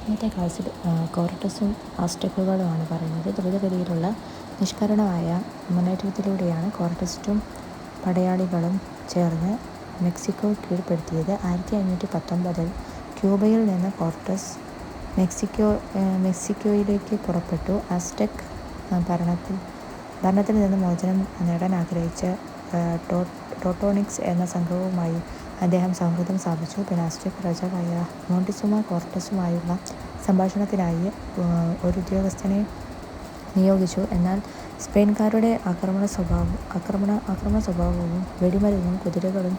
ഇന്നത്തെ ക്ലാസ്സിൽ കോർട്ടസും ആസ്റ്റക്കുകളുമാണ് പറയുന്നത്. ദ്രുതഗതിയിലുള്ള നിഷ്കരുണമായ മുന്നേറ്റത്തിലൂടെയാണ് കോർട്ടസും പടയാളികളും ചേർന്ന് മെക്സിക്കോ കീഴ്പ്പെടുത്തിയത്. 1519 ക്യൂബയിൽ നിന്ന് കോർട്ടസ് മെക്സിക്കോയിലേക്ക് പുറപ്പെട്ടു. ആസ്റ്റക് ഭരണത്തിൽ നിന്ന് മോചനം നേടാൻ ആഗ്രഹിച്ച ടോട്ടോണിക്സ് എന്ന സംഘവുമായി അദ്ദേഹം സൗഹൃദം സ്ഥാപിച്ചു. പിന്നെ ആസ്റ്റക് രാജാവായ മോണ്ടിസുമ കോർട്ടസുമായുള്ള സംഭാഷണത്തിനായി ഒരു ഉദ്യോഗസ്ഥനെ നിയോഗിച്ചു. എന്നാൽ സ്പെയിൻകാരുടെ ആക്രമണ സ്വഭാവവും വെടിമരുന്നും കുതിരകളും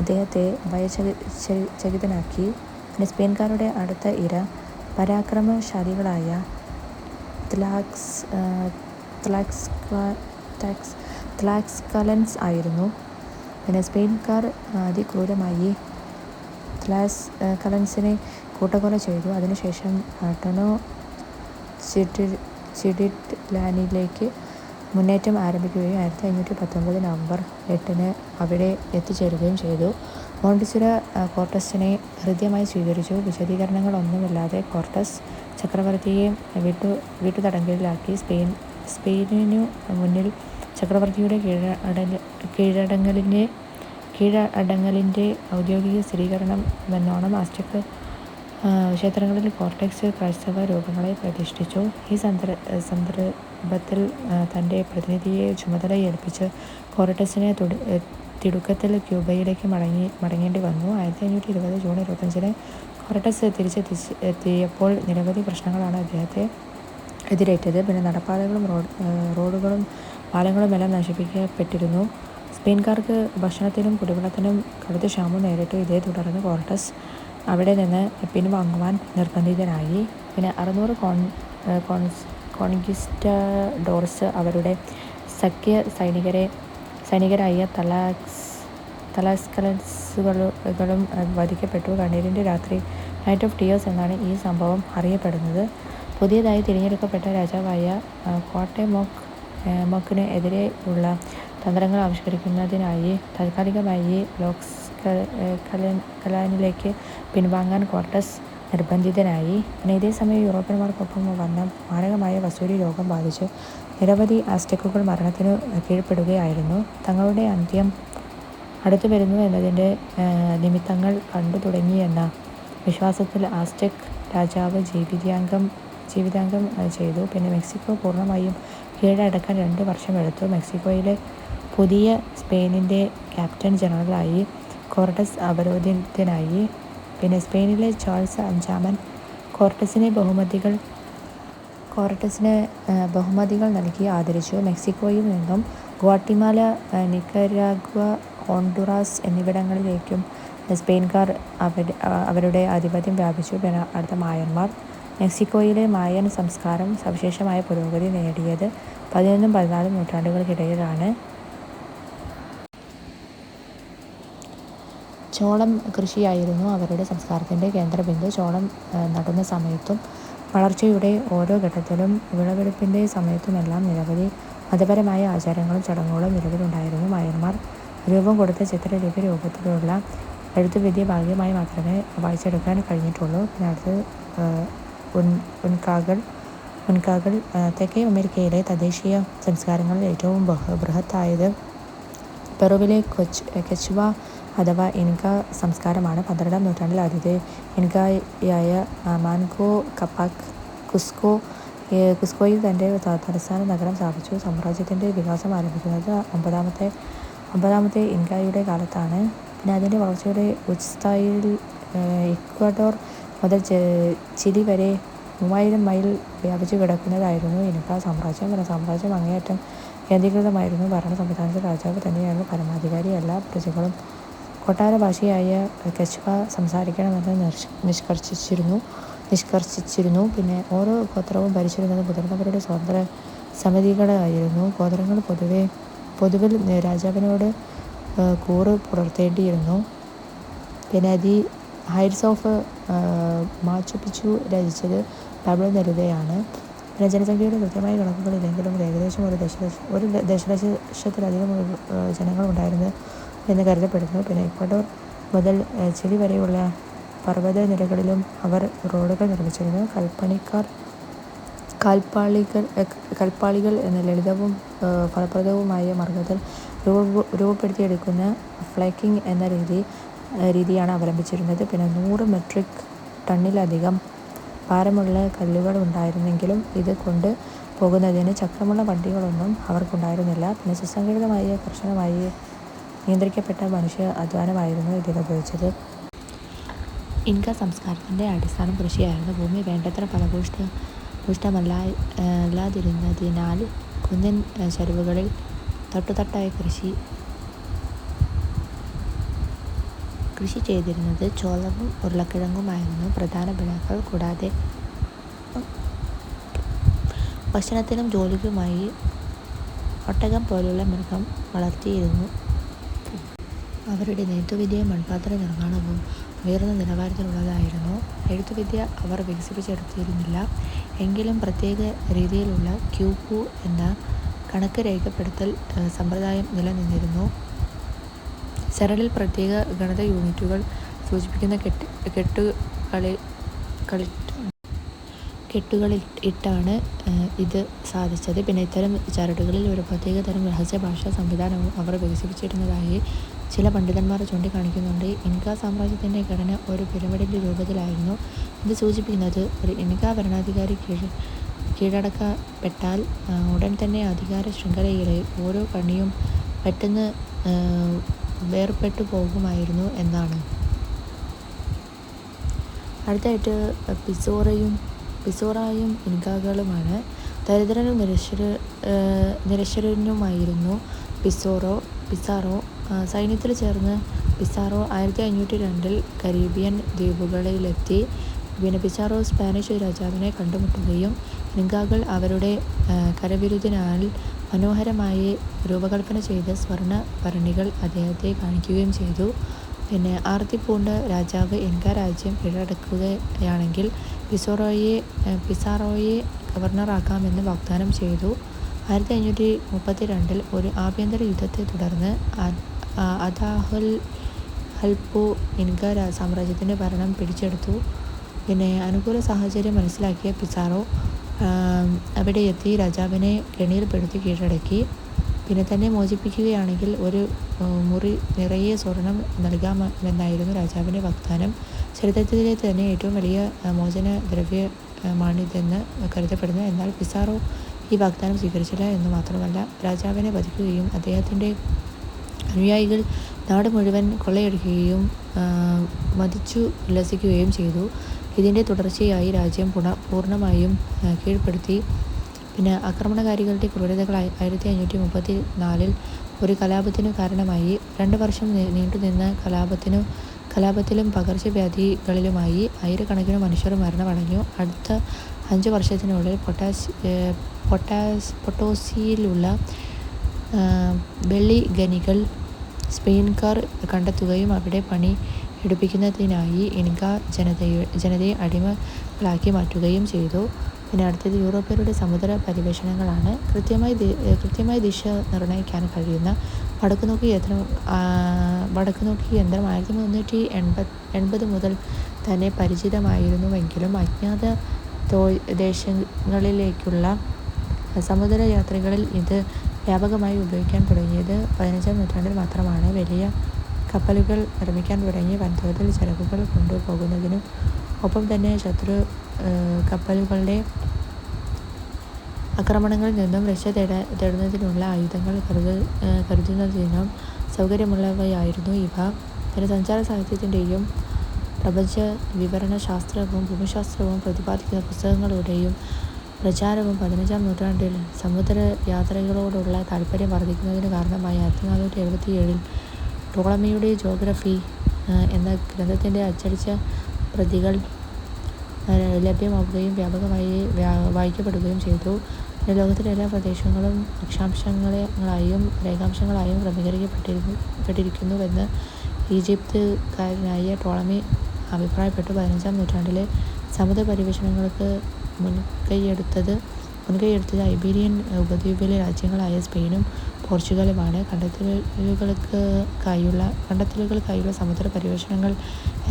അദ്ദേഹത്തെ ഭയചകിതനാക്കി. പിന്നെ സ്പെയിൻകാരുടെ അടുത്ത ഇര പരാക്രമശാലികളായ ത്ലാക്സ്കലൻസ് ആയിരുന്നു. പിന്നെ സ്പെയിൻകാർ അതിക്രൂരമായി ത്ലാക്സ്കലൻസിനെ കൂട്ടക്കൊല ചെയ്തു. അതിനുശേഷം ചിഡിറ്റ്ലാനിലേക്ക് മുന്നേറ്റം ആരംഭിക്കുകയും 1519 നവംബർ 8 അവിടെ എത്തിച്ചേരുകയും ചെയ്തു. മോണ്ടിസുര കോർട്ടസിനെ ഹൃദ്യമായി സ്വീകരിച്ചു. വിശദീകരണങ്ങളൊന്നുമില്ലാതെ കോർട്ടസ് ചക്രവർത്തിയെ വീട്ടുതടങ്കലിലാക്കി. സ്പെയിനു മുന്നിൽ ചക്രവർത്തിയുടെ കീഴടങ്ങലിൻ്റെ ഔദ്യോഗിക സ്ഥിരീകരണമെന്നോണം ആസ്റ്റക് ക്ഷേത്രങ്ങളിൽ കോർട്ടക്സ് ക്രൈസ്തവ രൂപങ്ങളെ പ്രതിഷ്ഠിച്ചു. ഈ സന്ദർഭത്തിൽ തൻ്റെ പ്രതിനിധിയെ ചുമതലയേൽപ്പിച്ച് കോർട്ടസിന് തിടുക്കത്തിൽ ക്യൂബയിലേക്ക് മടങ്ങേണ്ടി വന്നു. 1520 ജൂൺ 25 കോർട്ടസ് തിരിച്ചെത്തിയപ്പോൾ നിരവധി പ്രശ്നങ്ങളാണ് അദ്ദേഹത്തെ എതിരേറ്റത്. പിന്നെ നടപ്പാതകളും റോഡുകളും പാലങ്ങളുമെല്ലാം നശിപ്പിക്കപ്പെട്ടിരുന്നു. സ്പെയിൻകാർക്ക് ഭക്ഷണത്തിനും കുടിവെള്ളത്തിനും കടുത്ത ക്ഷാമം നേരിട്ടു. ഇതേ തുടർന്ന് കോർട്ടസ് അവിടെ നിന്ന് പിൻവാങ്ങുവാൻ നിർബന്ധിതനായി. പിന്നെ 600 കോൺക്വിസ്റ്റഡോർസ് അവരുടെ സഖ്യ സൈനികരായ തലാസ്കലൻസുകളും വധിക്കപ്പെട്ടു. കണ്ണീരിൻ്റെ രാത്രി, നൈറ്റ് ഓഫ് ടിയേഴ്സ് എന്നാണ് ഈ സംഭവം അറിയപ്പെടുന്നത്. പുതിയതായി തിരഞ്ഞെടുക്കപ്പെട്ട രാജാവായ ക്വാട്ടെമോക്കിന് എതിരെയുള്ള തന്ത്രങ്ങൾ ആവിഷ്കരിക്കുന്നതിനായി താൽക്കാലികമായി ത്ലാക്സ്കലനിലേക്ക് പിൻവാങ്ങാൻ കോർട്ടസ് നിർബന്ധിതനായി. പിന്നെ ഇതേ സമയം യൂറോപ്യന്മാർക്കൊപ്പം വന്ന മാരകമായ വസൂരി രോഗം ബാധിച്ച് നിരവധി ആസ്റ്റക്കുകൾ മരണത്തിനു കീഴ്പ്പെടുകയായിരുന്നു. തങ്ങളുടെ അന്ത്യം അടുത്തു വരുന്നു എന്നതിൻ്റെ നിമിത്തങ്ങൾ കണ്ടു തുടങ്ങിയെന്ന വിശ്വാസത്തിൽ ആസ്റ്റക് രാജാവ് ജീവിതാന്ത്യം ചെയ്തു. പിന്നെ മെക്സിക്കോ പൂർണ്ണമായും കീഴടക്കാൻ 2 വർഷമെടുത്തു. മെക്സിക്കോയിലെ പുതിയ സ്പെയിനിൻ്റെ ക്യാപ്റ്റൻ ജനറലായി കോർട്ടസ് അവരോധിതനായി. പിന്നെ സ്പെയിനിലെ ചാൾസ് അഞ്ചാമൻ കോർട്ടസിന് ബഹുമതികൾ നൽകി ആദരിച്ചു. മെക്സിക്കോയിൽ നിന്നും ഗ്വാട്ടിമാല, നിക്കരാഗ്വ, ഹോണ്ടുറാസ് എന്നിവിടങ്ങളിലേക്കും സ്പെയിൻകാർ അവരുടെ ആധിപത്യം വ്യാപിച്ചു. പിന്നെ അടുത്ത മായന്മാർ. മെക്സിക്കോയിലെ മായൻ സംസ്കാരം സവിശേഷമായ പുരോഗതി നേടിയത് 11-14 നൂറ്റാണ്ടുകൾക്കിടയിലാണ്. ചോളം കൃഷിയായിരുന്നു അവരുടെ സംസ്കാരത്തിൻ്റെ കേന്ദ്രബിന്ദു. ചോളം നടുന്ന സമയത്തും വളർച്ചയുടെ ഓരോ ഘട്ടത്തിലും വിളവെടുപ്പിൻ്റെ സമയത്തുമെല്ലാം നിരവധി മതപരമായ ആചാരങ്ങളും ചടങ്ങുകളും നിലവിലുണ്ടായിരുന്നു. മായന്മാർ രൂപം കൊടുത്ത ചിത്രലിപി രൂപത്തിലുള്ള എഴുത്തുവിദ്യ ഭാഗികമായി മാത്രമേ വായിച്ചെടുക്കാൻ കഴിഞ്ഞിട്ടുള്ളൂ. പിന്നെ അടുത്ത് ഉൻകാകൾ. തെക്കേ അമേരിക്കയിലെ തദ്ദേശീയ സംസ്കാരങ്ങളിൽ ഏറ്റവും ബൃഹത്തായത് പെറുവിലെ കെച്വ അഥവാ ഇൻക സംസ്കാരമാണ്. 12-ാം നൂറ്റാണ്ടിൽ ആദ്യത്തെ ഇൻകായായ മാൻകോ കപ്പാക് കുസ്കോയിൽ തൻ്റെ തലസ്ഥാന നഗരം സ്ഥാപിച്ചു. സാമ്രാജ്യത്തിൻ്റെ വികാസം ആരംഭിക്കുന്നത് 9ാമത്തെ ഇൻകായുടെ കാലത്താണ്. പിന്നെ അതിൻ്റെ വളർച്ചയുടെ ഉച്ഛസ്ഥായിയിൽ ഇക്വഡോർ മുതൽ ചിലി വരെ 3000 മൈൽ വ്യാപിച്ചു കിടക്കുന്നതായിരുന്നു ഇൻകാ സാമ്രാജ്യം. സാമ്രാജ്യം അങ്ങേയറ്റം കേന്ദ്രീകൃതമായിരുന്നു. ഭരണ സംവിധാനത്തിൽ രാജാവ് തന്നെയായിരുന്നു പരമാധികാരി. എല്ലാ പ്രജകളും കൊട്ടാര ഭാഷയായ കെച്വ സംസാരിക്കണമെന്ന് നിഷ്കർഷിച്ചിരുന്നു. പിന്നെ ഓരോ ഗോത്രവും ഭരിച്ചിരുന്നത് മുതിർന്നവരുടെ സ്വതന്ത്ര സമിതികളായിരുന്നു. ഗോത്രങ്ങൾ പൊതുവിൽ രാജാവിനോട് കൂറ് പുലർത്തേണ്ടിയിരുന്നു. പിന്നെ ദി ഹൈറ്റ്സ് ഓഫ് മാച്ചു പിച്ചു രചിച്ചത് പാബ്ലോ നെരൂദയാണ്. പിന്നെ ജനസംഖ്യയുടെ കൃത്യമായ കണക്കുകളില്ലെങ്കിലും ഏകദേശം ഒരു ദശലക്ഷത്തിലധികം ജനങ്ങൾ ഉണ്ടായിരുന്നു എന്ന് കരുതപ്പെടുന്നു. പിന്നെ ഇക്വഡോർ മുതൽ ചിലി വരെയുള്ള പർവ്വതനിരകളിലും അവർ റോഡുകൾ നിർമ്മിച്ചിരുന്നു. കൽപ്പാളികൾ എന്ന ലളിതവും ഫലപ്രദവുമായ മാർഗ്ഗത്തിൽ രൂപപ്പെടുത്തിയെടുക്കുന്ന ഫ്ലേക്കിംഗ് എന്ന രീതിയാണ് അവലംബിച്ചിരുന്നത്. പിന്നെ 100 മെട്രിക് ടണ്ണിലധികം ഭാരമുള്ള കല്ലുകൾ ഉണ്ടായിരുന്നെങ്കിലും ഇത് കൊണ്ട് പോകുന്നതിന് ചക്രമുള്ള വണ്ടികളൊന്നും അവർക്കുണ്ടായിരുന്നില്ല. പിന്നെ സുസംഘടിതമായ കർശനമായി നിയന്ത്രിക്കപ്പെട്ട മനുഷ്യ അധ്വാനമായിരുന്നു ഇതിനുപയോഗിച്ചത്. ഇൻക സംസ്കാരത്തിൻ്റെ അടിസ്ഥാനം കൃഷിയായിരുന്നു. ഭൂമി വേണ്ടത്ര ഫലഭൂയിഷ്ഠമല്ലാതിരുന്നതിനാൽ കുന്നിൻ ചരിവുകളിൽ തട്ടുതട്ടായി കൃഷി ചെയ്തിരുന്നത് ചോളവും ഉരുളക്കിഴങ്ങുമായിരുന്നു പ്രധാന വിളകൾ. കൂടാതെ ഭക്ഷണത്തിനും ജോലിക്കുമായി ഒട്ടകം പോലുള്ള മൃഗം വളർത്തിയിരുന്നു. അവരുടെ നെയ്ത്തുവിദ്യയും മൺപാത്ര നിർമ്മാണവും ഉയർന്ന നിലവാരത്തിലുള്ളതായിരുന്നു. എഴുത്തുവിദ്യ അവർ വികസിപ്പിച്ചെടുത്തിരുന്നില്ല. എങ്കിലും പ്രത്യേക രീതിയിലുള്ള ക്യൂപു എന്ന കണക്ക് രേഖപ്പെടുത്തൽ സമ്പ്രദായം നിലനിന്നിരുന്നു. ചരടിൽ പ്രത്യേക ഗണിത യൂണിറ്റുകൾ സൂചിപ്പിക്കുന്ന കെട്ടുകളിട്ടാണ് ഇത് സാധിച്ചത്. പിന്നെ ഇത്തരം ചരടുകളിൽ ഒരു പ്രത്യേക തരം രഹസ്യഭാഷാ സംവിധാനവും അവർ വികസിപ്പിച്ചിരുന്നതായി ചില പണ്ഡിതന്മാർ ചൂണ്ടിക്കാണിക്കുന്നുണ്ട്. ഇൻക സാമ്രാജ്യത്തിൻ്റെ ഘടന ഒരു പിരമിഡിൻ്റെ രൂപത്തിലായിരുന്നു. ഇത് സൂചിപ്പിക്കുന്നത് ഒരു ഇൻക ഭരണാധികാരി കീഴടക്കപ്പെട്ടാൽ ഉടൻ തന്നെ അധികാര ശൃംഖലയിലെ ഓരോ കണ്ണിയും പെട്ടെന്ന് വേർപെട്ടു പോകുമായിരുന്നു എന്നാണ്. അടുത്തായിട്ട് പിസോറയും ഇൻകാകളുമാണ്. ദരിദ്രനും നിരക്ഷരനുമായിരുന്നു പിസാറോ. സൈന്യത്തിൽ ചേർന്ന് പിസാറോ 1502 കരീബിയൻ ദ്വീപുകളിലെത്തി. പിന്നെ പിസാറോ സ്പാനിഷ് രാജാവിനെ കണ്ടുമുട്ടുകയും ഇൻകാകൾ അവരുടെ കരവിരുതിനാൽ മനോഹരമായി രൂപകൽപ്പന ചെയ്ത സ്വർണ്ണ ഭരണികൾ അദ്ദേഹത്തെ കാണിക്കുകയും ചെയ്തു. പിന്നെ ആർത്തി പൂണ്ട രാജാവ് ഇൻക രാജ്യം കീഴടക്കുകയാണെങ്കിൽ പിസാറോയെ ഗവർണറാക്കാമെന്ന് വാഗ്ദാനം ചെയ്തു. 1532 ഒരു ആഭ്യന്തര യുദ്ധത്തെ തുടർന്ന് അതാഹുൽഹൽപ്പു ഇൻക സാമ്രാജ്യത്തിൻ്റെ ഭരണം പിടിച്ചെടുത്തു. പിന്നെ അനുകൂല സാഹചര്യം മനസ്സിലാക്കിയ പിസാറോ അവിടെ എത്തി രാജാവിനെ കെണിയിൽപ്പെടുത്തി കീഴടക്കി. പിന്നെ തന്നെ മോചിപ്പിക്കുകയാണെങ്കിൽ ഒരു മുറി നിറയെ സ്വർണം നൽകാമെന്നായിരുന്നു രാജാവിൻ്റെ വാഗ്ദാനം. ചരിത്രത്തിലെ തന്നെ ഏറ്റവും വലിയ മോചനദ്രവ്യമാണിതെന്ന് കരുതപ്പെടുന്നു. എന്നാൽ പിസാറോ ഈ വാഗ്ദാനം സ്വീകരിച്ചില്ല എന്നു മാത്രമല്ല, രാജാവിനെ വധിക്കുകയും അദ്ദേഹത്തിൻ്റെ അനുയായികൾ നാട് മുഴുവൻ കൊള്ളയടിക്കുകയും മതിച്ചു ഉല്ലസിക്കുകയും ചെയ്തു. ഇതിൻ്റെ തുടർച്ചയായി രാജ്യം പൂർണ്ണമായും കീഴ്പ്പെടുത്തി. പിന്നെ ആക്രമണകാരികളുടെ ക്രൂരതകൾ 1534 ഒരു കലാപത്തിനു കാരണമായി. 2 വർഷം നീണ്ടുനിന്ന കലാപത്തിലും പകർച്ചവ്യാധികളിലുമായി ആയിരക്കണക്കിന് മനുഷ്യർ മരണമടഞ്ഞു. അടുത്ത 5 വർഷത്തിനുള്ളിൽ പൊട്ടോസിയിലുള്ള വെള്ളി ഖനികൾ സ്പെയിൻകാർ കണ്ടെത്തുകയും അവിടെ പണി എടുപ്പിക്കുന്നതിനായി ഇൻക ജനതയെ അടിമകളാക്കി മാറ്റുകയും ചെയ്തു. പിന്നെ അടുത്തത് യൂറോപ്യരുടെ സമുദ്ര പര്യവേഷണങ്ങളാണ്. കൃത്യമായി ദിശ നിർണ്ണയിക്കാൻ കഴിയുന്ന വടക്കുനോക്കി യന്ത്രം 1380 മുതൽ തന്നെ പരിചിതമായിരുന്നുവെങ്കിലും അജ്ഞാത ദേശങ്ങളിലേക്കുള്ള സമുദ്രയാത്രകളിൽ ഇത് വ്യാപകമായി ഉപയോഗിക്കാൻ തുടങ്ങിയത് 15-ാം നൂറ്റാണ്ടിൽ മാത്രമാണ്. വലിയ കപ്പലുകൾ നിർമ്മിക്കാൻ തുടങ്ങി. വൻതോതിൽ ചരക്കുകൾ കൊണ്ടുപോകുന്നതിനും ഒപ്പം തന്നെ ശത്രു കപ്പലുകളുടെ ആക്രമണങ്ങളിൽ നിന്നും രക്ഷ തേടുന്നതിനുള്ള ആയുധങ്ങൾ കരുതുന്നതിനും സൗകര്യമുള്ളവയായിരുന്നു ഇവ. പിന്നെ സഞ്ചാര സാഹിത്യത്തിൻ്റെയും പ്രപഞ്ച വിവരണ ശാസ്ത്രവും ഭൂമിശാസ്ത്രവും പ്രതിപാദിക്കുന്ന പുസ്തകങ്ങളുടെയും പ്രചാരവും 15-ാം നൂറ്റാണ്ടിൽ സമുദ്രയാത്രകളോടുള്ള താൽപ്പര്യം വർദ്ധിക്കുന്നതിന് കാരണമായി. 1477 ടോളമിയുടെ ജോഗ്രഫി എന്ന ഗ്രന്ഥത്തിൻ്റെ അച്ചടിച്ച പ്രതികൾ ലഭ്യമാവുകയും വ്യാപകമായി വായിക്കപ്പെടുകയും ചെയ്തു. ലോകത്തിലെ എല്ലാ പ്രദേശങ്ങളും അക്ഷാംശങ്ങളായും രേഖാംശങ്ങളായും ക്രമീകരിക്കപ്പെട്ടിരിക്കുന്നുവെന്ന് ഈജിപ്തുകാരനായ ടോളമി അഭിപ്രായപ്പെട്ടു. 15-ാം നൂറ്റാണ്ടിലെ സമുദ്ര പര്യവേഷണങ്ങൾക്ക് മുൻകൈയെടുത്തത് മുൻകൈയെടുത്തത് ഐബീരിയൻ ഉപദ്വീപിലെ രാജ്യങ്ങളായ സ്പെയിനും പോർച്ചുഗലുമാണ്. കണ്ടെത്തലുകൾക്കായുള്ള സമുദ്ര പര്യവേഷണങ്ങൾ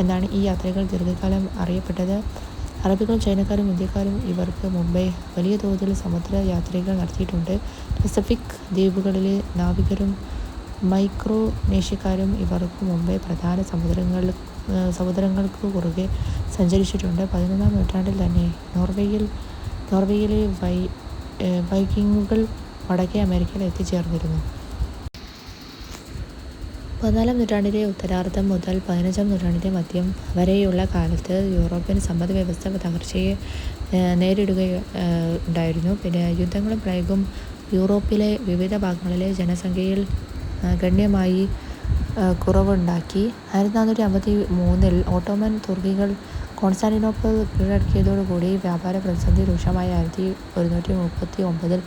എന്നാണ് ഈ യാത്രകൾ ദീർഘകാലം അറിയപ്പെട്ടത്. അറബികളും ചൈനക്കാരും ഇന്ത്യക്കാരും ഇവർക്ക് മുമ്പേ വലിയ തോതിൽ സമുദ്ര യാത്രകൾ നടത്തിയിട്ടുണ്ട്. പസഫിക് ദ്വീപുകളിലെ നാവികരും മൈക്രോനേഷ്യക്കാരും ഇവർക്ക് മുമ്പേ പ്രധാന സമുദ്രങ്ങൾക്ക് കുറുകെ സഞ്ചരിച്ചിട്ടുണ്ട്. 11-ാം നൂറ്റാണ്ടിൽ തന്നെ നോർവേയിലെ വൈക്കിങ്ങുകൾ വടക്കേ അമേരിക്കയിൽ എത്തിച്ചേർന്നിരുന്നു. 14-ാം നൂറ്റാണ്ടിൻ്റെ ഉത്തരാർദ്ധം മുതൽ 15-ാം നൂറ്റാണ്ടിൻ്റെ മധ്യം വരെയുള്ള കാലത്ത് യൂറോപ്യൻ സമ്പദ് വ്യവസ്ഥ തകർച്ചയെ നേരിടുകയുണ്ടായിരുന്നു. പിന്നെ യുദ്ധങ്ങളും പ്ലേഗും യൂറോപ്പിലെ വിവിധ ഭാഗങ്ങളിലെ ജനസംഖ്യയിൽ ഗണ്യമായി കുറവുണ്ടാക്കി. 1453-ൽ ഒട്ടോമൻ തുർക്കികൾ കോൺസ്റ്റാന്റിനോപ്പിൾ കീഴടക്കിയതോടുകൂടി വ്യാപാര പ്രതിസന്ധി രൂക്ഷമായ 1139-ൽ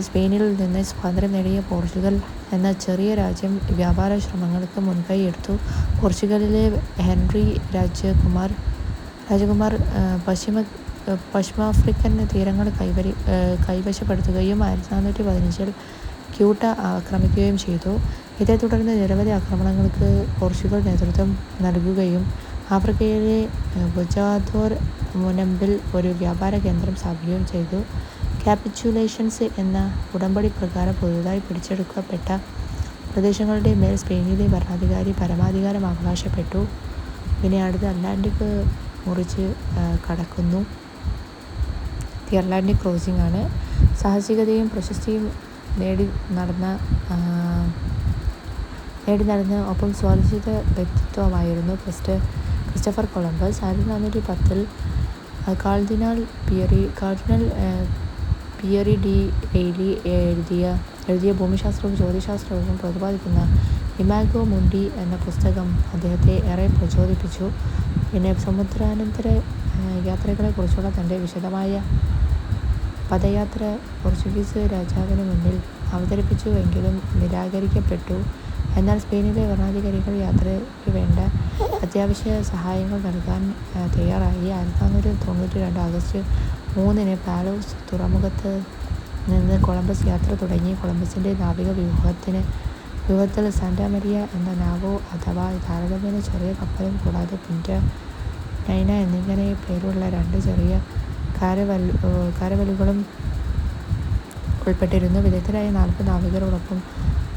സ്പെയിനിൽ നിന്ന് സ്വാതന്ത്ര്യം നേടിയ പോർച്ചുഗൽ എന്ന ചെറിയ രാജ്യം വ്യാപാര ശ്രമങ്ങൾക്ക് മുൻകൈയെടുത്തു. പോർച്ചുഗലിലെ ഹെൻറി രാജകുമാർ പശ്ചിമാഫ്രിക്കൻ തീരങ്ങൾ കൈവശപ്പെടുത്തുകയും 1415-ൽ ക്യൂട്ട ആക്രമിക്കുകയും ചെയ്തു. ഇതേ തുടർന്ന് നിരവധി ആക്രമണങ്ങൾക്ക് പോർച്ചുഗൽ നേതൃത്വം നൽകുകയും ആഫ്രിക്കയിലെ ബൊജാദോർ മുനമ്പിൽ ഒരു വ്യാപാര കേന്ദ്രം സ്ഥാപിക്കുകയും ചെയ്തു. ക്യാപിറ്റുലേഷൻസ് എന്ന ഉടമ്പടി പ്രകാരം പുതുതായി പിടിച്ചെടുക്കപ്പെട്ട പ്രദേശങ്ങളുടെ മേൽ സ്പെയിനിലെ ഭരണാധികാരി പരമാധികാരം അവകാശപ്പെട്ടു. പിന്നെ അടുത്ത് അറ്റ്ലാന്റിക് മുറിച്ച് കടക്കുന്നു. ദി അറ്റ്ലാന്റിക് ക്രോസിംഗ് ആണ്. സാഹസികതയും പ്രശസ്തിയും നേടി നടന്ന ഒപ്പം സ്വാധീനിച്ച വ്യക്തിത്വമായിരുന്നു ക്രിസ്റ്റഫർ കൊളംബസ്. 1410-ൽ കാർഡിനൽ പിയറി ഡി റെയ്ലി എഴുതിയ ഭൂമിശാസ്ത്രവും ജ്യോതിശാസ്ത്രവും പ്രതിപാദിക്കുന്ന ഇമാഗോ മുണ്ടി എന്ന പുസ്തകം അദ്ദേഹത്തെ ഏറെ പ്രചോദിപ്പിച്ചു. പിന്നെ സമുദ്രാനന്തര യാത്രകളെക്കുറിച്ചുള്ള തൻ്റെ വിശദമായ പദയാത്ര പോർച്ചുഗീസ് രാജാവിന് മുന്നിൽ അവതരിപ്പിച്ചുവെങ്കിലും നിരാകരിക്കപ്പെട്ടു. എന്നാൽ സ്പെയിനിലെ ഭരണാധികാരികൾ യാത്രയ്ക്ക് വേണ്ട അത്യാവശ്യ സഹായങ്ങൾ നൽകാൻ തയ്യാറായി. 1492 ആഗസ്റ്റ് 3-ന് പാലോസ് തുറമുഖത്ത് നിന്ന് കൊളംബസ് യാത്ര തുടങ്ങി. കൊളംബസിൻ്റെ നാവിക വ്യൂഹത്തിൽ സാന്റാ മരിയ എന്ന നാവോ അഥവാ താരതമ്യേന ചെറിയ കപ്പലും കൂടാതെ പിൻറ്റ, നൈന എന്നിങ്ങനെ പേരുള്ള 2 ചെറിയ കാരവലുകളും ഉൾപ്പെട്ടിരുന്നു. വിദഗ്ധരായ 40 നാവികരോടൊപ്പം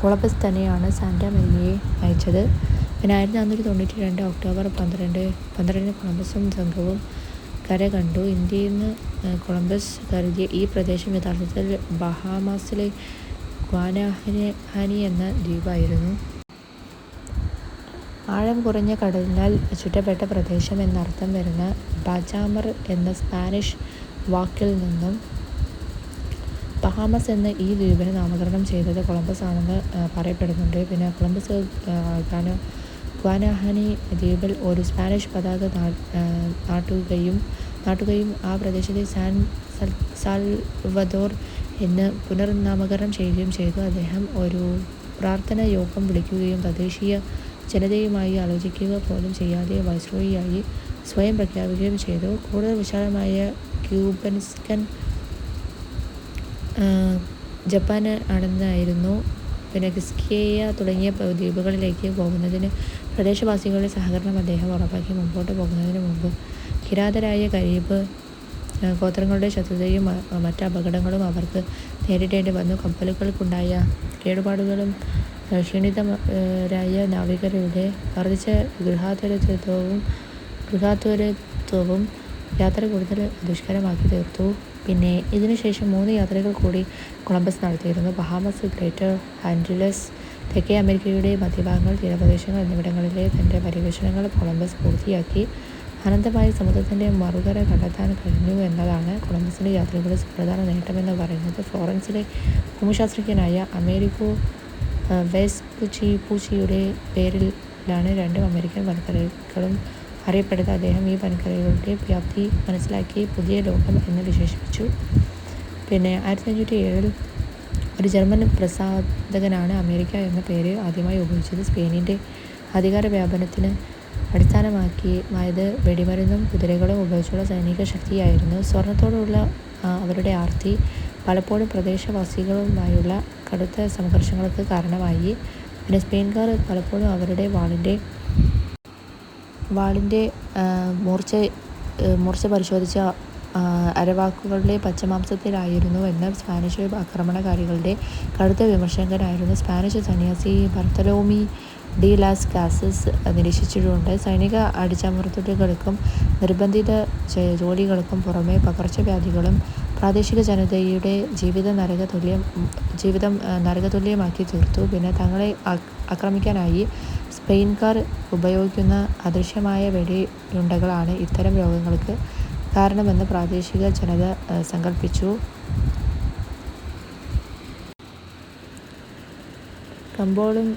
കൊളംബസ് തന്നെയാണ് സാന്റാ മരിയയെ നയിച്ചത്. പിന്നെ 1492 ഒക്ടോബർ 12-ന് കൊളംബസും സംഘവും കര കണ്ടു. ഇന്ത്യയിൽ നിന്ന് കൊളംബസ് കരുതിയ ഈ പ്രദേശം യഥാർത്ഥത്തിൽ ബഹാമാസിലെ ഗ്വാനാഹാനി എന്ന ദ്വീപായിരുന്നു. ആഴം കുറഞ്ഞ കടലിനാൽ ചുറ്റപ്പെട്ട പ്രദേശം എന്നർത്ഥം വരുന്ന ബജാമർ എന്ന സ്പാനിഷ് വാക്കിൽ നിന്നും ബഹാമസ് എന്ന ഈ ദ്വീപിന് നാമകരണം ചെയ്തത് കൊളംബസ് ആണെന്ന് പറയപ്പെടുന്നുണ്ട്. പിന്നെ കൊളംബസ് ഗ്വാനാഹാനി ദ്വീപിൽ ഒരു സ്പാനിഷ് പതാക നാട്ടുകയും ആ പ്രദേശത്തെ സാൻ സാൽവദോർ എന്ന് പുനർനാമകരണം ചെയ്യുകയും ചെയ്തു. അദ്ദേഹം ഒരു പ്രാർത്ഥനാ യോഗം വിളിക്കുകയും തദ്ദേശീയ ജനതയുമായി ആലോചിക്കുക പോലും ചെയ്യാതെ വൈസ്രോയിയായി സ്വയം പ്രഖ്യാപിക്കുകയും ചെയ്തു. കൂടുതൽ വിശാലമായ ക്യൂബൻസ്കൻ ജപ്പാൻ ആണെന്നായിരുന്നു. പിന്നെ കിസ്കിയ തുടങ്ങിയ ദ്വീപുകളിലേക്ക് പോകുന്നതിന് പ്രദേശവാസികളുടെ സഹകരണം അദ്ദേഹം ഉറപ്പാക്കി. മുമ്പോട്ട് പോകുന്നതിന് മുമ്പ് കിരാതരായ കരീബ് ഗോത്രങ്ങളുടെ ശത്രുതയും മറ്റ് അപകടങ്ങളും അവർക്ക് നേരിടേണ്ടി വന്നു. കപ്പലുകൾക്കുണ്ടായ കേടുപാടുകളും ക്ഷീണിതരായ നാവികരുടെ വർദ്ധിച്ച ഗൃഹാതുരത്വവും യാത്ര കൂടുതൽ ദുഷ്കരമാക്കി തീർത്തു. പിന്നെ ഇതിനുശേഷം 3 യാത്രകൾ കൂടി കൊളംബസ് നടത്തിയിരുന്നു. ബഹാമസ്, ഗ്രേറ്റർ ആൻറ്റിലസ്, തെക്കേ അമേരിക്കയുടെ മധ്യഭാഗങ്ങൾ, തീരപ്രദേശങ്ങൾ എന്നിവിടങ്ങളിലെ തൻ്റെ പര്യവേഷണങ്ങൾ കൊളംബസ് പൂർത്തിയാക്കി. അനന്തമായ സമുദ്രത്തിൻ്റെ മറുകര കണ്ടെത്താൻ കഴിഞ്ഞു എന്നതാണ് കൊളംബസിൻ്റെ യാത്രയുടെ സുപ്രധാന നേട്ടമെന്ന് പറയുന്നത്. ഫ്ലോറൻസിലെ ഭൂമിശാസ്ത്രജ്ഞനായ അമേരിക്കോ വെസ്പുച്ചിയുടെ പേരിലാണ് 2 അമേരിക്കൻ വൻകരകളും അറിയപ്പെടുന്നത്. അദ്ദേഹം ഈ വൻകരകളുടെ വ്യാപ്തി മനസ്സിലാക്കി പുതിയ ലോകം എന്ന് വിശേഷിപ്പിച്ചു. പിന്നെ 1507-ൽ ഒരു ജർമ്മൻ പ്രസാധകനാണ് അമേരിക്ക എന്ന പേര് ആദ്യമായി ഉപയോഗിച്ചത്. സ്പെയിനിൻ്റെ അധികാര വ്യാപനത്തിന് അടിസ്ഥാനമായത് വെടിമരുന്നും കുതിരകളും ഉപയോഗിച്ചുള്ള സൈനിക ശക്തിയായിരുന്നു. സ്വർണത്തോടുള്ള അവരുടെ ആർത്തി പലപ്പോഴും പ്രദേശവാസികളുമായുള്ള കടുത്ത സംഘർഷങ്ങൾക്ക് കാരണമായി. പിന്നെ സ്പെയിൻകാർ പലപ്പോഴും അവരുടെ വാളിൻ്റെ മൂർച്ച പരിശോധിച്ച അരവാക്കുകളുടെ പച്ചമാംസത്തിലായിരുന്നു എന്ന് സ്പാനിഷ് ആക്രമണകാരികളുടെ കടുത്ത വിമർശകനായിരുന്നു സ്പാനിഷ് സന്യാസി ബർത്തലോമി ഡി ലാസ് കാസസ് നിരീക്ഷിച്ചിട്ടുണ്ട്. സൈനിക അടിച്ചമർത്തലുകൾക്കും നിർബന്ധിത ജോലികൾക്കും പുറമെ പകർച്ചവ്യാധികളും പ്രാദേശിക ജനതയുടെ ജീവിതം നരകതുല്യമാക്കി തീർത്തു. പിന്നെ തങ്ങളെ ആക്രമിക്കാനായി സ്പെയിൻകാർ ഉപയോഗിക്കുന്ന അദൃശ്യമായ വെടിയുണ്ടകളാണ് ഇത്തരം രോഗങ്ങൾക്ക് കാരണമെന്ന് പ്രാദേശിക ജനത സങ്കല്പിച്ചു. കമ്പോളും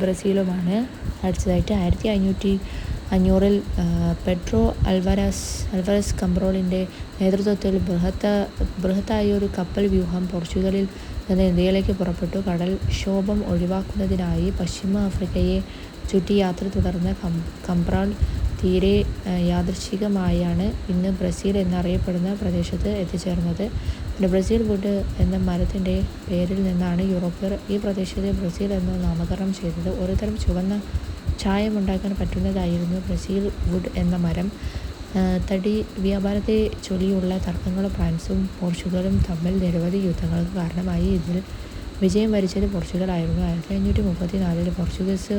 ബ്രസീലുമാണ് അടുത്തതായിട്ട്. 1500 പെഡ്രോ അൽവരസ് കംബ്രോളിൻ്റെ നേതൃത്വത്തിൽ ബൃഹത്തായൊരു കപ്പൽ വ്യൂഹം പോർച്ചുഗലിൽ നിന്ന് ഇന്ത്യയിലേക്ക് പുറപ്പെട്ടു. കടൽ ക്ഷോഭം ഒഴിവാക്കുന്നതിനായി പശ്ചിമ ആഫ്രിക്കയെ ചുറ്റി യാത്ര തുടർന്ന കംബ്രാൾ തീരെ യാദൃച്ഛികമായാണ് ഇന്ന് ബ്രസീൽ എന്നറിയപ്പെടുന്ന പ്രദേശത്ത് എത്തിച്ചേർന്നത്. പിന്നെ ബ്രസീൽ വുഡ് എന്ന മരത്തിൻ്റെ പേരിൽ നിന്നാണ് യൂറോപ്യർ ഈ പ്രദേശത്തെ ബ്രസീൽ എന്ന് നാമകരണം ചെയ്തത്. ഒരുതരം ചുവന്ന ചായമുണ്ടാക്കാൻ പറ്റുന്നതായിരുന്നു ബ്രസീൽ വുഡ് എന്ന മരം. തടി വ്യാപാരത്തെ ചൊല്ലിയുള്ള തർക്കങ്ങൾ ഫ്രാൻസും പോർച്ചുഗലും തമ്മിൽ നിരവധി യുദ്ധങ്ങൾക്ക് കാരണമായി. ഇതിൽ വിജയം വരിച്ചത് പോർച്ചുഗലായിരുന്നു. 1534 പോർച്ചുഗീസ്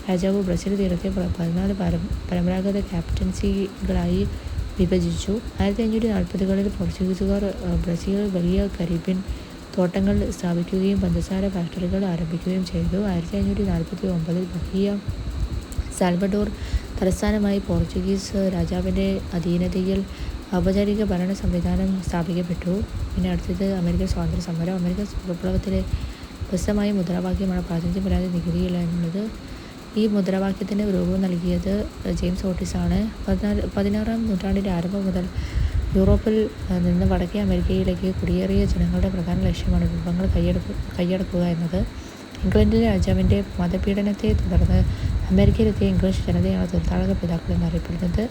രാജാവ് ബ്രസീൽ തീരത്തെ 14 പരമ്പരാഗത ക്യാപ്റ്റൻസികളായി വിഭജിച്ചു. 1540കളിൽ പോർച്ചുഗീസുകാർ ബ്രസീലിൽ വലിയ കരീബിയൻ തോട്ടങ്ങൾ സ്ഥാപിക്കുകയും പഞ്ചസാര ഫാക്ടറികൾ ആരംഭിക്കുകയും ചെയ്തു. 1549 ബഹിയ സാൽവഡോർ തലസ്ഥാനമായി പോർച്ചുഗീസ് രാജാവിൻ്റെ അധീനതയിൽ ഔപചാരിക ഭരണ സംവിധാനം സ്ഥാപിക്കപ്പെട്ടു. പിന്നെ അടുത്തത് അമേരിക്കൻ സ്വാതന്ത്ര്യ സമരം. അമേരിക്കൻ വിപ്ലവത്തിലെ പ്രശസ്തമായ മുദ്രാവാക്യമാണ് പ്രാതിനിധ്യമില്ലാതെ നികുതിയില്ല എന്നുള്ളത്. ഈ മുദ്രാവാക്യത്തിന് രൂപം നൽകിയത് ജെയിംസ് ഓട്ടിസാണ്. 16-ാം നൂറ്റാണ്ടിൻ്റെ ആരംഭം മുതൽ യൂറോപ്പിൽ നിന്ന് വടക്കേ അമേരിക്കയിലേക്ക് കുടിയേറിയ ജനങ്ങളുടെ പ്രധാന ലക്ഷ്യമാണ് വിഭവങ്ങൾ കൈയടക്കുക എന്നത്. ഇംഗ്ലണ്ടിലെ രാജാവിൻ്റെ മതപീഡനത്തെ തുടർന്ന് അമേരിക്കയിലെത്തിയ ഇംഗ്ലീഷ് ജനതയാണ് തീർത്ഥാടക പിതാക്കൾ എന്നറിയപ്പെടുന്നത്.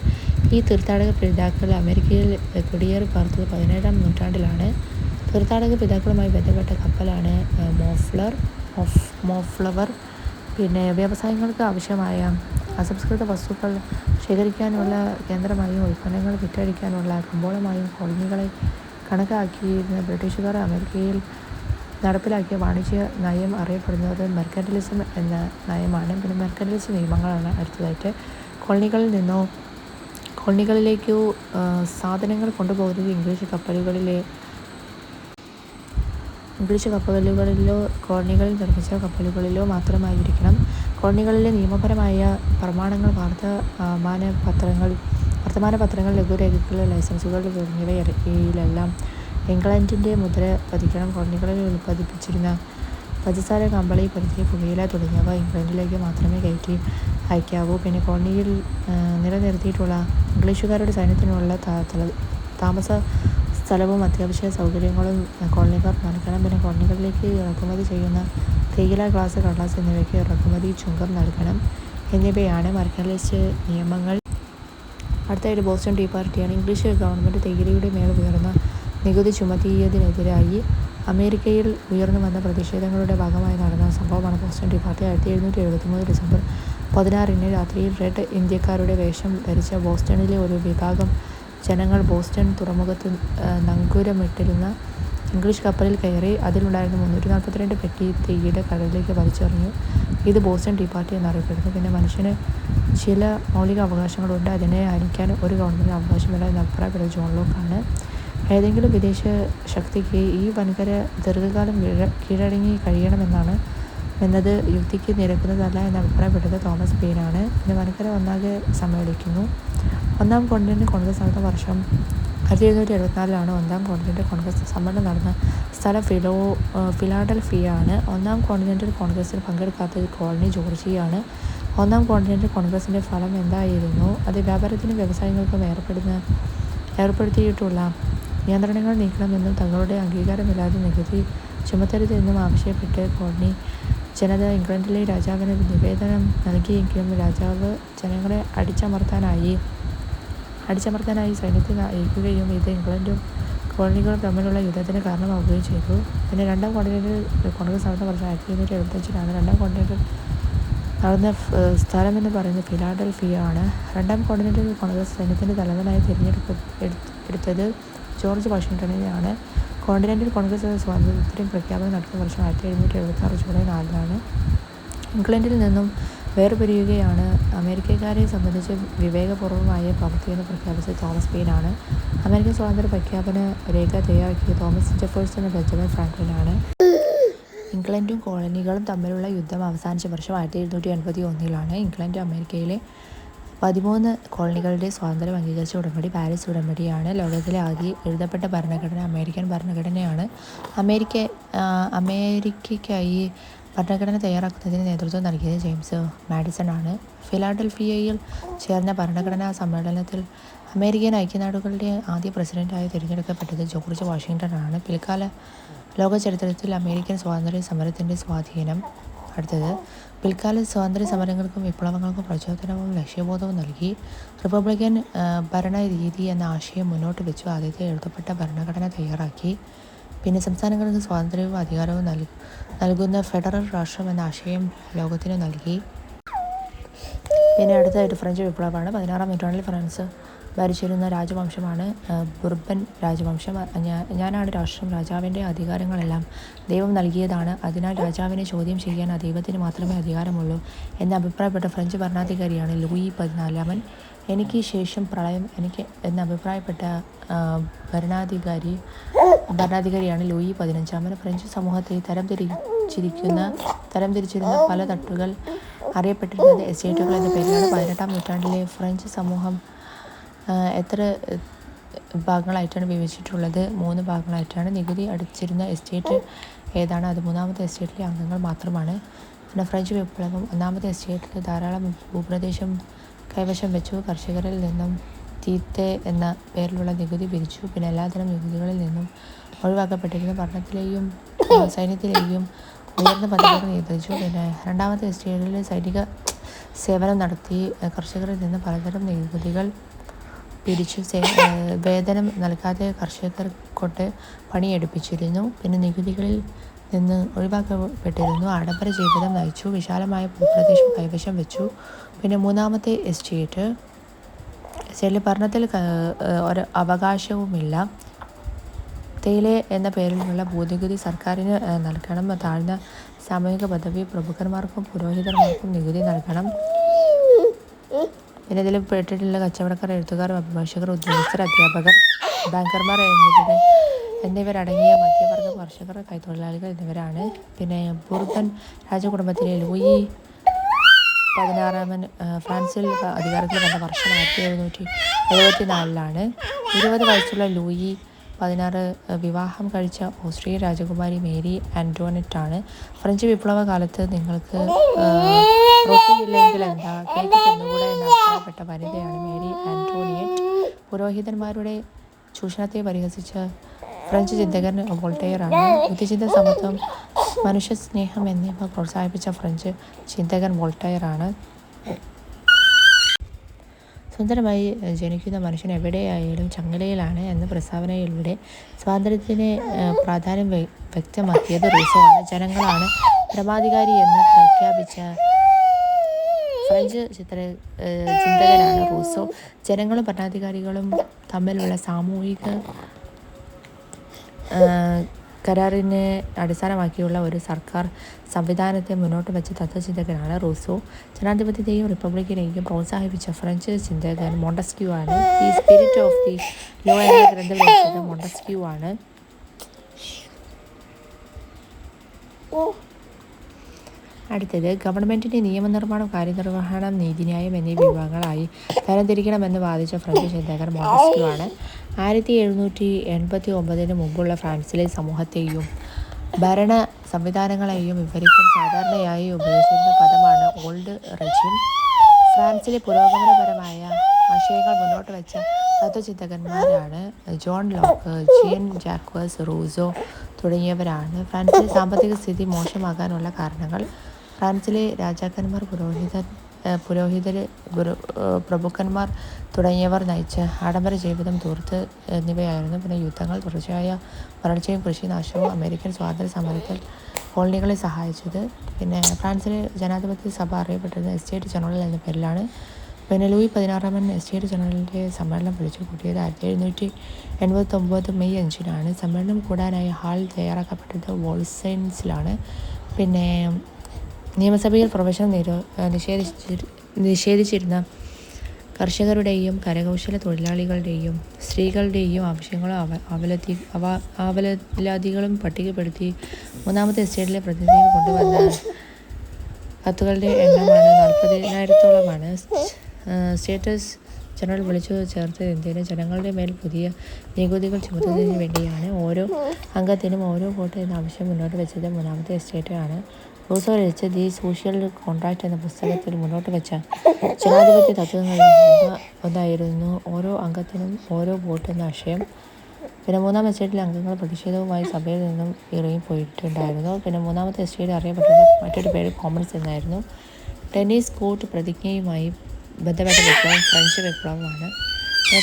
ഈ തീർത്ഥാടക പിതാക്കൾ അമേരിക്കയിൽ കുടിയേറി പാർത്തത് 17-ാം നൂറ്റാണ്ടിലാണ്. തീർത്ഥാടക പിതാക്കളുമായി ബന്ധപ്പെട്ട കപ്പലാണ് മോഫ്ലവർ. പിന്നെ വ്യവസായങ്ങൾക്ക് ആവശ്യമായ അസംസ്കൃത വസ്തുക്കൾ ശേഖരിക്കാനുള്ള കേന്ദ്രമായും ഉൽപ്പന്നങ്ങൾ വിറ്റഴിക്കാനുള്ള കമ്പോളമായും കോളനികളെ കണക്കാക്കിയിരുന്ന ബ്രിട്ടീഷുകാർ അമേരിക്കയിൽ നടപ്പിലാക്കിയ വാണിജ്യ നയം അറിയപ്പെടുന്നത് മെർക്കന്റിലിസം എന്ന നയമാണ്. പിന്നെ മെർക്കന്റിലിസം നിയമങ്ങളാണ് അടുത്തതായിട്ട്. കോളനികളിലേക്കു സാധനങ്ങൾ കൊണ്ടുപോകുന്നത് ഇംഗ്ലീഷ് കപ്പലുകളിലോ കോളനികളിൽ നിർമ്മിച്ച കപ്പലുകളിലോ മാത്രമായിരിക്കണം. കോളനികളിലെ നിയമപരമായ പ്രമാണങ്ങൾ, വർത്തമാനപത്രങ്ങൾ, ലഘുരേഖകൾ, ലൈസൻസുകൾ തുടങ്ങിയവയിലെല്ലാം ഇംഗ്ലണ്ടിൻ്റെ മുദ്ര പതിക്കണം. കോളനികളിൽ ഉൽപ്പാദിപ്പിച്ചിരുന്ന പഞ്ചസാര, കമ്പളി, പരുത്തി, പുകയില തുടങ്ങിയവ ഇംഗ്ലണ്ടിലേക്ക് മാത്രമേ കയറ്റി അയക്കാവൂ. പിന്നെ കോളനിയിൽ നിലനിർത്തിയിട്ടുള്ള ഇംഗ്ലീഷുകാരുടെ സൈന്യത്തിനുള്ള താമസ സ്ഥലവും അത്യാവശ്യ സൗകര്യങ്ങളും കോളനിക്കാർ നൽകണം. പിന്നെ കോളനികളിലേക്ക് ഇറക്കുമതി ചെയ്യുന്ന തേയില, ഗ്ലാസ്, കടലാസ് എന്നിവയ്ക്ക് ഇറക്കുമതി ചുങ്കം നൽകണം എന്നിവയാണ് മെർക്കന്റിലിസ്റ്റ് നിയമങ്ങൾ. അടുത്തായിട്ട് ബോസ്റ്റൺ ടീ പാർട്ടിയാണ്. ഇംഗ്ലീഷ് ഗവൺമെൻറ് തേയിലയുടെ മേൽ ഉയർന്ന നികുതി ചുമത്തിയതിനെതിരായി അമേരിക്കയിൽ ഉയർന്നു വന്ന പ്രതിഷേധങ്ങളുടെ ഭാഗമായി നടന്ന സംഭവമാണ് ബോസ്റ്റൺ ടീ പാർട്ടി. 1773 ഡിസംബർ 16 രാത്രിയിൽ റെഡ് ഇന്ത്യക്കാരുടെ വേഷം ധരിച്ച ബോസ്റ്റണിലെ ഒരു വിഭാഗം ജനങ്ങൾ ബോസ്റ്റൺ തുറമുഖത്ത് നങ്കൂരമിട്ടിരുന്ന ഇംഗ്ലീഷ് കപ്പലിൽ കയറി. അതിലുണ്ടായിരുന്ന 342 പെട്ടി തേയില കടലിലേക്ക് വലിച്ചെറിഞ്ഞു. ഇത് ബോസ്റ്റൺ ടീ പാർട്ടി എന്നറിയപ്പെടുന്നു. പിന്നെ മനുഷ്യന് ചില മൗലിക അവകാശങ്ങളുണ്ട്, അതിനെ ഹനിക്കാൻ ഒരു ഗവൺമെൻറ് അവകാശമില്ല എന്ന് അഭിപ്രായപ്പെട്ടത് ജോൺ ലോക്കാണ്. ഏതെങ്കിലും വിദേശ ശക്തിക്ക് ഈ വൻകര ദീർഘകാലം കീഴടങ്ങി കഴിയണമെന്നത് യുക്തിക്ക് നിരക്കുന്നതല്ല എന്ന് അഭിപ്രായപ്പെട്ടത് തോമസ് പെയിനാണ്. പിന്നെ വൻകര ഒന്നാകെ സമ്മേളിക്കുന്നു. ഒന്നാം കോണ്ടിനെൻ്റ് കോൺഗ്രസ് നടന്ന വർഷം 1774 ഒന്നാം കോണ്ടിനെൻ്റ് കോൺഗ്രസ് സമ്മേളനം നടന്ന സ്ഥലം ഫിലാഡൽഫിയയാണ്. ഒന്നാം കോണ്ടിനെൻ്റൽ കോൺഗ്രസിൽ പങ്കെടുക്കാത്ത കോളനി ജോർജിയയാണ്. ഒന്നാം കോണ്ടിനെൻ്റൽ കോൺഗ്രസിൻ്റെ ഫലം എന്തായിരുന്നു? അത് വ്യാപാരത്തിനും വ്യവസായങ്ങൾക്കും ഏർപ്പെടുത്തിയിട്ടുള്ള നിയന്ത്രണങ്ങൾ നീക്കണമെന്നും തങ്ങളുടെ അംഗീകാരമില്ലാതെ നികുതി ചുമത്തരുതെന്നും ആവശ്യപ്പെട്ട് കോളനി ജനത ഇംഗ്ലണ്ടിലെ രാജാവിന് നിവേദനം നൽകിയെങ്കിലും രാജാവ് ജനങ്ങളെ അടിച്ചമർത്താനായി സൈന്യത്തെ അയക്കുകയും ഇത് ഇംഗ്ലണ്ടും കോളനികളും തമ്മിലുള്ള യുദ്ധത്തിന് കാരണമാവുകയും ചെയ്തു. പിന്നെ രണ്ടാം കോണ്ടിനെൻ്റൽ കോൺഗ്രസ് നടന്ന വർഷം 1775 രണ്ടാം കോണ്ടിനെൻ്റൽ നടന്ന സ്ഥലമെന്ന് പറയുന്നത് ഫിലാഡൽഫിയ ആണ്. രണ്ടാം കോണ്ടിനെൻ്റൽ കോൺഗ്രസ് സൈന്യത്തിൻ്റെ തലവനായി എടുത്തത് ജോർജ് വാഷിങ്ടണിനെയാണ്. കോണ്ടിനെൻ്റൽ കോൺഗ്രസ് സ്വാതന്ത്ര്യം പ്രഖ്യാപനം നടത്തിയ വർഷം 1776 ജൂലൈ 4 ഇംഗ്ലണ്ടിൽ നിന്നും വേർപിരിയുകയാണ്. അമേരിക്കക്കാരെ സംബന്ധിച്ച് വിവേകപൂർവമായ പ്രവൃത്തിയെന്ന് പ്രഖ്യാപിച്ചത് തോമസ് പെയിനാണ്. അമേരിക്കൻ സ്വാതന്ത്ര്യ പ്രഖ്യാപന രേഖ തയ്യാറാക്കിയത് തോമസ് ജെഫേഴ്സൺ ബെഞ്ചമിൻ ഫ്രാങ്ക്ലിനാണ്. ഇംഗ്ലണ്ടും കോളനികളും തമ്മിലുള്ള യുദ്ധം അവസാനിച്ച വർഷം 1781 ഇംഗ്ലണ്ട് അമേരിക്കയിലെ 13 കോളനികളുടെ സ്വാതന്ത്ര്യം അംഗീകരിച്ച ഉടമ്പടി പാരീസ് ഉടമ്പടിയാണ്. ലോകത്തിലെ ആദ്യ എഴുതപ്പെട്ട ഭരണഘടന അമേരിക്കൻ ഭരണഘടനയാണ്. അമേരിക്കയ്ക്കായി ഭരണഘടന തയ്യാറാക്കുന്നതിന് നേതൃത്വം നൽകിയത് ജെയിംസ് മാഡിസൺ ആണ്. ഫിലാഡൽഫിയയിൽ ചേർന്ന ഭരണഘടനാ സമ്മേളനത്തിൽ അമേരിക്കൻ ഐക്യനാടുകളുടെ ആദ്യ പ്രസിഡന്റായി തിരഞ്ഞെടുക്കപ്പെട്ടത് ജോർജ് വാഷിങ്ടൺ ആണ്. പിൽക്കാല ലോക ചരിത്രത്തിൽ അമേരിക്കൻ സ്വാതന്ത്ര്യ സമരത്തിൻ്റെ സ്വാധീനം. അടുത്തത് പിൽക്കാല സ്വാതന്ത്ര്യ സമരങ്ങൾക്കും വിപ്ലവങ്ങൾക്കും പ്രചോദനവും ലക്ഷ്യബോധവും നൽകി. റിപ്പബ്ലിക്കൻ ഭരണരീതി എന്ന ആശയം മുന്നോട്ട് വെച്ചു. ആദ്യത്തെ എഴുതപ്പെട്ട ഭരണഘടന തയ്യാറാക്കി. പിന്നെ സംസ്ഥാനങ്ങൾക്ക് സ്വാതന്ത്ര്യവും അധികാരവും നൽകുന്ന ഫെഡറൽ രാഷ്ട്രം എന്ന ആശയം ലോകത്തിന് നൽകി. പിന്നെ അടുത്തതായിട്ട് ഫ്രഞ്ച് വിപ്ലവമാണ്. 16-ാം നൂറ്റാണ്ടിൽ ഫ്രാൻസ് ഭരിച്ചിരുന്ന രാജവംശമാണ് ബുർബൻ രാജവംശം. ഞാനാണ് രാഷ്ട്രം, രാജാവിൻ്റെ അധികാരങ്ങളെല്ലാം ദൈവം നൽകിയതാണ്, അതിനാൽ രാജാവിനെ ചോദ്യം ചെയ്യാൻ ദൈവത്തിന് മാത്രമേ അധികാരമുള്ളൂ എന്ന് അഭിപ്രായപ്പെട്ട ഫ്രഞ്ച് ഭരണാധികാരിയാണ് ലൂയി 14. എനിക്ക് ശേഷം പ്രളയം എന്ന് അഭിപ്രായപ്പെട്ട ഭരണാധികാരിയാണ് ലൂയി 15. ഫ്രഞ്ച് സമൂഹത്തെ തരംതിരിച്ചിരുന്ന പല തട്ടുകൾ അറിയപ്പെട്ടിരുന്നത് എസ്റ്റേറ്റുകൾ എന്ന പേരിലാണ്. 18-ാം നൂറ്റാണ്ടിലെ ഫ്രഞ്ച് സമൂഹം എത്ര ഭാഗങ്ങളായിട്ടാണ് വിഭജിച്ചിട്ടുള്ളത്? 3 ഭാഗങ്ങളായിട്ടാണ്. നികുതി അടച്ചിരുന്ന എസ്റ്റേറ്റ് ഏതാണ്? അത് 3-ാമത്തെ എസ്റ്റേറ്റിലെ അംഗങ്ങൾ മാത്രമാണ്. പിന്നെ ഫ്രഞ്ച് വിപ്ലവം 1-ാമത്തെ എസ്റ്റേറ്റിൽ ധാരാളം ഭൂപ്രദേശം കൈവശം വെച്ചു. കർഷകരിൽ നിന്നും തീത്തെ എന്ന പേരിലുള്ള നികുതി പിരിച്ചു. പിന്നെ എല്ലാത്തരം നികുതികളിൽ നിന്നും ഒഴിവാക്കപ്പെട്ടിരുന്ന ഭരണത്തിലെയും സൈന്യത്തിലെയും ഉയർന്ന പദവികൾ നിയന്ത്രിച്ചു. പിന്നെ 2-ാമത്തെ എസ്റ്റേറ്റിൽ സൈനിക സേവനം നടത്തി കർഷകരിൽ നിന്ന് പലതരം നികുതികൾ പിരിച്ചു. വേതനം നൽകാതെ കർഷകർ കൊണ്ട് പണിയെടുപ്പിച്ചിരുന്നു. പിന്നെ നികുതികളിൽ നിന്ന് ഒഴിവാക്കപ്പെട്ടിരുന്നു. ആഡംബര ജീവിതം നയിച്ചു. വിശാലമായ ഭൂപ്രദേശം കൈവശം വെച്ചു. പിന്നെ 3-ാമത്തെ എസ്റ്റേറ്റിൽ ഭരണത്തിൽ ഒരു അവകാശവുമില്ല. തേയില എന്ന പേരിലുള്ള ഭൂനികുതി സർക്കാരിന് നൽകണം. താഴ്ന്ന സാമൂഹിക പദവി പ്രഭുക്കന്മാർക്കും പുരോഹിതന്മാർക്കും നികുതി നൽകണം. പിന്നെ ഇതിൽ പെട്ടിട്ടുള്ള കച്ചവടക്കാർ, എഴുത്തുകാർ, അഭിഭാഷകർ, ഉദ്യോഗസ്ഥർ, അധ്യാപകർ, ബാങ്കർമാർ എന്നിവരടങ്ങിയ മധ്യവർഗ കർഷകർ, കൈത്തൊഴിലാളികൾ എന്നിവരാണ്. പിന്നെ ബുർബൻ രാജകുടുംബത്തിലെ ലൂയി 16 ഫ്രാൻസിൽ അധികാരത്തിൽ വന്ന വർഷം 1774. 20 വയസ്സുള്ള ലൂയി 16 വിവാഹം കഴിച്ച ഓസ്ട്രിയൻ രാജകുമാരി മേരി ആന്റോണറ്റ് ആണ്. ഫ്രഞ്ച് വിപ്ലവ കാലത്ത് നിങ്ങൾക്ക് റൊട്ടിയില്ലെങ്കിൽ എന്താ, കേക്ക് തിന്നുകൂടെ എന്ന് അഭിപ്രായപ്പെട്ട വനിതയാണ് മേരി ആന്റോണിയറ്റ്. പുരോഹിതന്മാരുടെ ചൂഷണത്തെ പരിഹസിച്ച ഫ്രഞ്ച് ചിന്തകൻ വോൾട്ടയർ ആണ്. ബുദ്ധിചിന്ത, സമത്വം, മനുഷ്യസ്നേഹം എന്നിവ പ്രോത്സാഹിപ്പിച്ച ഫ്രഞ്ച് ചിന്തകൻ വോൾട്ടയർ ആണ്. സുന്ദരമായി ജനിക്കുന്ന മനുഷ്യൻ എവിടെയായാലും ചങ്ങലയിലാണ് എന്ന പ്രസ്താവനയിലൂടെ സ്വാതന്ത്ര്യത്തിന് പ്രാധാന്യം വ്യക്തമാക്കിയത് റൂസോ ആണ്. ജനങ്ങളാണ് പരമാധികാരി എന്ന് പ്രഖ്യാപിച്ച ഫ്രഞ്ച് ചിന്തകനാണ് റൂസോ. ജനങ്ങളും ഭരണാധികാരികളും തമ്മിലുള്ള സാമൂഹിക കരാറിനെ അടിസ്ഥാനമാക്കിയുള്ള ഒരു സർക്കാർ സംവിധാനത്തെ മുന്നോട്ട് വെച്ച തത്വചിന്തകനാണ് റൂസോ. ജനാധിപത്യത്തെയും റിപ്പബ്ലിക്കിനെയും പ്രോത്സാഹിപ്പിച്ച ഫ്രഞ്ച് ചിന്തകൻ മോണ്ടസ്ക്യൂ ആണ്. The spirit of the law എന്ന ഗ്രന്ഥം രചിച്ചത് മോണ്ടസ്ക്യൂ ആണ്. അടുത്തത് ഗവൺമെൻറ്റിൻ്റെ നിയമനിർമ്മാണം, കാര്യനിർവഹണം, നീതിന്യായം എന്നീ വിഭാഗങ്ങളായി തരംതിരിക്കണമെന്ന് വാദിച്ച ഫ്രഞ്ച് ചിന്തകൻ മോണ്ടസ്ക്യൂ ആണ്. 1789 മുമ്പുള്ള ഫ്രാൻസിലെ സമൂഹത്തെയും ഭരണ സംവിധാനങ്ങളെയും വിവരിക്കാൻ സാധാരണയായി ഉപയോഗിച്ചിരുന്ന പദമാണ് ഓൾഡ് റെജിം. ഫ്രാൻസിലെ പുരോഗമനപരമായ ആശയങ്ങൾ മുന്നോട്ട് വെച്ച തത്വചിന്തകന്മാരാണ് John Locke, Jean Jacques Rousseau തുടങ്ങിയവരാണ്. ഫ്രാൻസിലെ സാമ്പത്തിക സ്ഥിതി മോശമാകാനുള്ള കാരണങ്ങൾ ഫ്രാൻസിലെ രാജാക്കന്മാർ, പുരോഹിതർ, പ്രഭുക്കന്മാർ തുടങ്ങിയവർ നയിച്ച ആഡംബര ജീവിതം, ധൂർത്ത് എന്നിവയായിരുന്നു. പിന്നെ യുദ്ധങ്ങൾ, തുടർച്ചയായ വരൾച്ചയും കൃഷിനാശവും അമേരിക്കൻ സ്വാതന്ത്ര്യ സമരത്തിൽ കോളനികളെ സഹായിച്ചത്. പിന്നെ ഫ്രാൻസിലെ ജനാധിപത്യ സഭ അറിയപ്പെട്ടിരുന്നത് എസ്റ്റേറ്റ് ജനറൽ എന്ന പേരിലാണ്. പിന്നെ ലൂയി 16 എസ്റ്റേറ്റ് ജനറലിൻ്റെ സമ്മേളനം വിളിച്ചു കൂട്ടിയത് 1789 മെയ് 5-നാണ്. സമ്മേളനം കൂടാനായി ഹാൾ തയ്യാറാക്കപ്പെട്ടത് വോൾസൈൻസിലാണ്. പിന്നെ നിയമസഭയിൽ പ്രവേശനം നിഷേധിച്ചിരുന്ന കർഷകരുടെയും കരകൗശല തൊഴിലാളികളുടെയും സ്ത്രീകളുടെയും ആവശ്യങ്ങളും ആവലാതികളും പട്ടികപ്പെടുത്തി മൂന്നാമത്തെ എസ്റ്റേറ്റിലെ പ്രതിനിധികൾ കൊണ്ടുവന്ന കത്തുകളുടെ എണ്ണമാണ് 40,000-ഓളമാണ്. സ്റ്റേറ്റസ് ജനറൽ വിളിച്ചു ചേർത്തത് എന്തിന്? ജനങ്ങളുടെ മേൽ പുതിയ നികുതികൾ ചുമത്തുന്നതിന് വേണ്ടിയാണ്. ഓരോ അംഗത്തിനും ഓരോ വോട്ട് എന്ന ആവശ്യം മുന്നോട്ട് വെച്ചത് മൂന്നാമത്തെ എസ്റ്റേറ്റ് ആണ്. റൂസോ രചിച്ച ദി സോഷ്യൽ കോൺട്രാക്ട് എന്ന പുസ്തകത്തിൽ മുന്നോട്ട് വെച്ച ജനാധിപത്യ തത്വങ്ങളിൽ ഒന്നായിരുന്നു ഓരോ അംഗത്തിനും ഓരോ വോട്ട് എന്ന ആശയം. പിന്നെ മൂന്നാം എസ്റ്റേറ്റിലെ അംഗങ്ങൾ പ്രതിഷേധവുമായി സഭയിൽ നിന്നും ഇറങ്ങിപ്പോയിട്ടുണ്ടായിരുന്നു. പിന്നെ മൂന്നാമത്തെ എസ്റ്റേറ്റ് അറിയപ്പെട്ടത് മറ്റൊരു പേര് കോമൺസ് എന്നായിരുന്നു. ടെന്നീസ് കോർട്ട് പ്രതിജ്ഞയുമായി ബന്ധപ്പെട്ട വിപ്ലവം ഫ്രഞ്ച് വിപ്ലവമാണ്.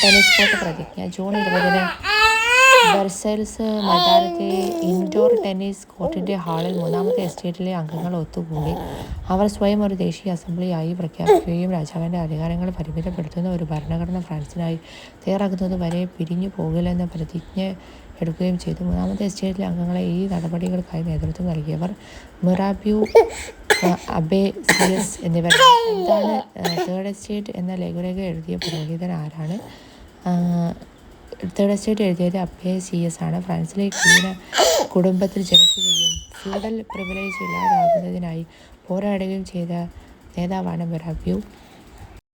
ടെന്നീസ് കോർട്ട് പ്രതിജ്ഞ ജൂൺ 20 വെർസൈൽസ് മൈതാനത്തെ ഇൻഡോർ ടെന്നീസ് കോർട്ടിൻ്റെ ഹാളിൽ മൂന്നാമത്തെ എസ്റ്റേറ്റിലെ അംഗങ്ങൾ ഒത്തുകൂടി. അവർ സ്വയം ഒരു ദേശീയ അസംബ്ലിയായി പ്രഖ്യാപിക്കുകയും രാജാവിൻ്റെ അധികാരങ്ങൾ പരിമിതപ്പെടുത്തുന്ന ഒരു ഭരണഘടന ഫ്രാൻസിനായി തയ്യാറാക്കുന്നത് വരെ പിരിഞ്ഞു പോകില്ലെന്ന പ്രതിജ്ഞ എടുക്കുകയും ചെയ്തു. മൂന്നാമത്തെ എസ്റ്റേറ്റിലെ അംഗങ്ങളെ ഈ നടപടികൾക്കായി നേതൃത്വം നൽകിയവർ മിറാബ്യൂ, അബേ സിയസ് എന്നിവരാണ്. എന്താണ് തേർഡ് എസ്റ്റേറ്റ് എന്ന ലഘുലേഖ എഴുതിയ പുരോഹിതൻ ആരാണ്? തേർഡ് എസ്റ്റേറ്റ് എഴുതിയത് അബേ സിയസ് ആണ്. ഫ്രാൻസിലെ കുടുംബത്തിൽ ജനിക്കുകയും ഫ്യൂഡൽ പ്രിവിലേജ് ഇല്ലാതാകുന്നതിനായി പോരാടുകയും ചെയ്ത നേതാവാണ് മിറാബ്യൂ.